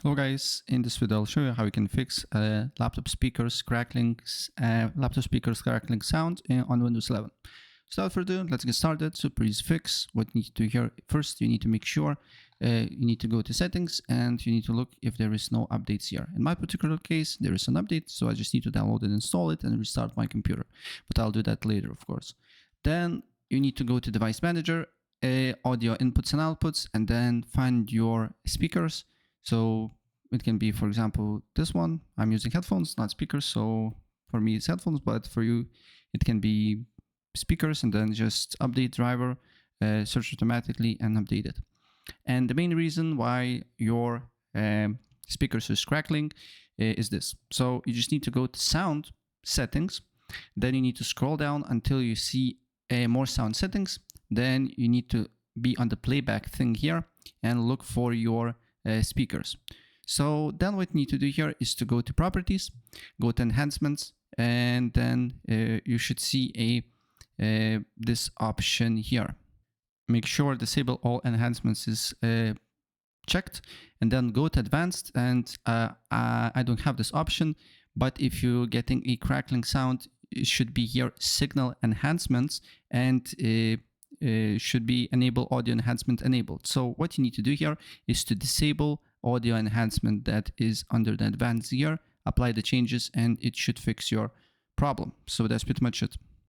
Hello guys, in this video I'll show you how you can fix laptop speakers crackling sound on Windows 11. So without further ado, let's get started. Super easy fix. What you need to do here, first you need to make sure you need to go to settings and you need to look if there is no updates here. In my particular case, there is an update, so I just need to download it, install it, and restart my computer. But I'll do that later, of course. Then you need to go to Device Manager, Audio Inputs and Outputs, and then find your speakers. So it can be, for example, this one. I'm using headphones, not speakers. So for me, it's headphones, but for you, it can be speakers, and then just update driver, search automatically and update it. And the main reason why your speakers is crackling is this. So you just need to go to sound settings. Then you need to scroll down until you see more sound settings. Then you need to be on the playback thing here and look for your speakers. So then what you need to do here is to go to properties, go to enhancements, and then you should see this option here. Make sure disable all enhancements is checked, and then go to advanced. And I don't have this option, but if you're getting a crackling sound, it should be here signal enhancements, and should be enable audio enhancement enabled. So what you need to do here is to disable audio enhancement that is under the advanced here, apply the changes, and it should fix your problem. So that's pretty much it.